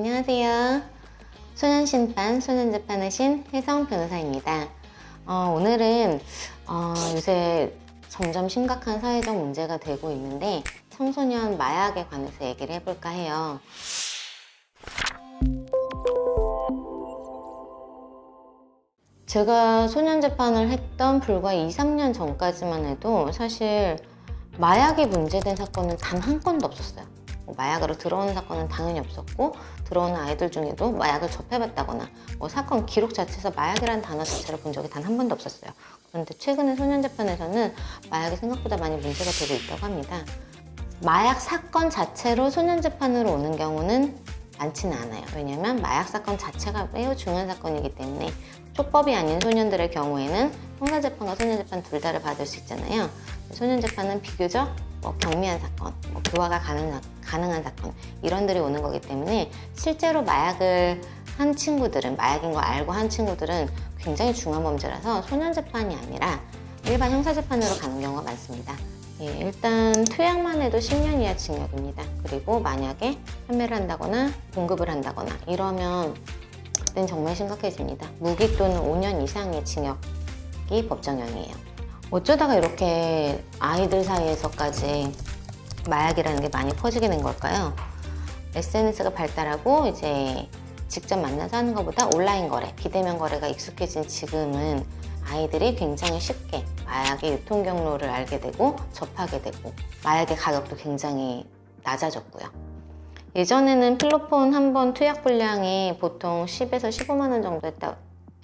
안녕하세요. 소년심판, 소년재판의 신 혜성 변호사입니다. 오늘은 요새 점점 심각한 사회적 문제가 되고 있는데 청소년 마약에 관해서 얘기를 해볼까 해요. 제가 소년재판을 했던 불과 2, 3년 전까지만 해도 사실 마약이 문제된 사건은 단 한 건도 없었어요. 마약으로 들어오는 사건은 당연히 없었고, 들어오는 아이들 중에도 마약을 접해봤다거나 사건 기록 자체에서 마약이라는 단어 자체를 본 적이 단 한 번도 없었어요. 그런데 최근에 소년재판에서는 마약이 생각보다 많이 문제가 되고 있다고 합니다. 마약 사건 자체로 소년재판으로 오는 경우는 많지는 않아요. 왜냐면 마약 사건 자체가 매우 중요한 사건이기 때문에 촉법이 아닌 소년들의 경우에는 형사재판과 소년재판 둘 다를 받을 수 있잖아요. 소년재판은 비교적 경미한 사건, 교화가 가능한 사건 이런들이 오는 거기 때문에 실제로 마약을 한 친구들은, 마약인 거 알고 한 친구들은 굉장히 중한 범죄라서 소년재판이 아니라 일반 형사재판으로 가는 경우가 많습니다. 일단 투약만 해도 10년 이하 징역입니다. 그리고 만약에 판매를 한다거나 공급을 한다거나 이러면 그땐 정말 심각해집니다. 무기 또는 5년 이상의 징역이 법정형이에요. 어쩌다가 이렇게 아이들 사이에서까지 마약이라는 게 많이 퍼지게 된 걸까요? SNS가 발달하고 이제 직접 만나서 하는 것보다 온라인 거래, 비대면 거래가 익숙해진 지금은 아이들이 굉장히 쉽게 마약의 유통 경로를 알게 되고 접하게 되고 마약의 가격도 굉장히 낮아졌고요. 예전에는 필로폰 한 번 투약 분량이 보통 10에서 15만 원 정도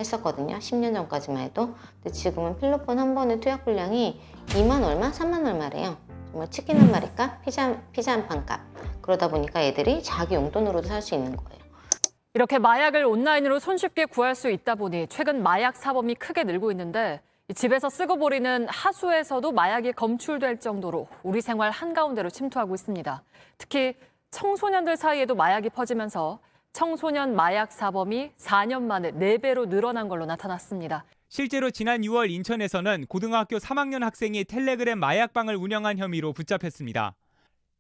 했었거든요. 10년 전까지만 해도. 근데 지금은 필로폰 한 번의 투약 분량이 2만 얼마? 3만 얼마래요. 정말 치킨 한 마리 값, 피자 한 판 값. 그러다 보니까 애들이 자기 용돈으로도 살 수 있는 거예요. 이렇게 마약을 온라인으로 손쉽게 구할 수 있다 보니 최근 마약 사범이 크게 늘고 있는데 집에서 쓰고 버리는 하수에서도 마약이 검출될 정도로 우리 생활 한가운데로 침투하고 있습니다. 특히 청소년들 사이에도 마약이 퍼지면서 청소년 마약 사범이 4년 만에 4배로 늘어난 걸로 나타났습니다. 실제로 지난 6월 인천에서는 고등학교 3학년 학생이 텔레그램 마약방을 운영한 혐의로 붙잡혔습니다.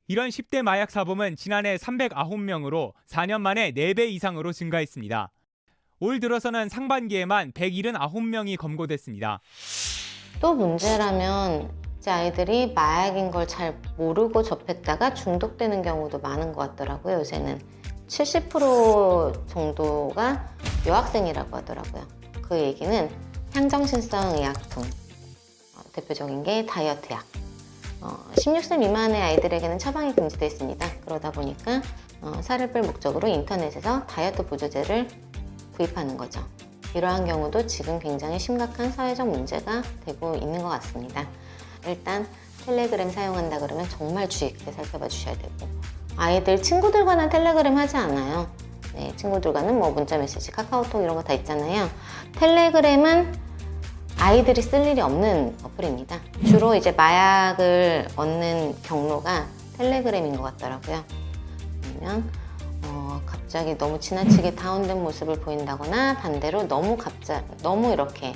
이런 10대 마약 사범은 지난해 309명으로 4년 만에 4배 이상으로 증가했습니다. 올 들어서는 상반기에만 179명이 검거됐습니다. 또 문제라면 이제 아이들이 마약인 걸 잘 모르고 접했다가 중독되는 경우도 많은 것 같더라고요. 요새는 70% 정도가 여학생이라고 하더라고요. 그 얘기는 향정신성 의약품, 대표적인 게 다이어트 약. 16세 미만의 아이들에게는 처방이 금지되어 있습니다. 그러다 보니까 살을 뺄 목적으로 인터넷에서 다이어트 보조제를 구입하는 거죠. 이러한 경우도 지금 굉장히 심각한 사회적 문제가 되고 있는 것 같습니다. 일단 텔레그램 사용한다 그러면 정말 주의 깊게 살펴봐 주셔야 되고, 아이들 친구들과는 텔레그램 하지 않아요. 네, 친구들과는 문자 메시지, 카카오톡 이런 거 다 있잖아요. 텔레그램은 아이들이 쓸 일이 없는 어플입니다. 주로 이제 마약을 얻는 경로가 텔레그램인 것 같더라고요. 아니면 갑자기 너무 지나치게 다운된 모습을 보인다거나 반대로 너무 이렇게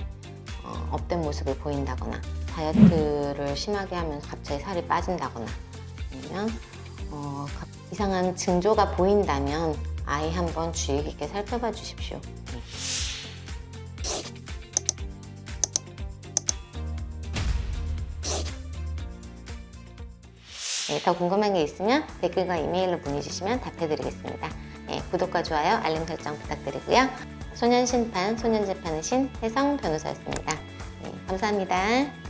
업된 모습을 보인다거나 다이어트를 심하게 하면서 갑자기 살이 빠진다거나 아니면 이상한 징조가 보인다면 아이 한번 주의 깊게 살펴봐 주십시오. 네, 더 궁금한 게 있으면 댓글과 이메일로 보내주시면 답해드리겠습니다. 네, 구독과 좋아요, 알림 설정 부탁드리고요. 소년심판, 소년재판의 신 혜성 변호사였습니다. 네, 감사합니다.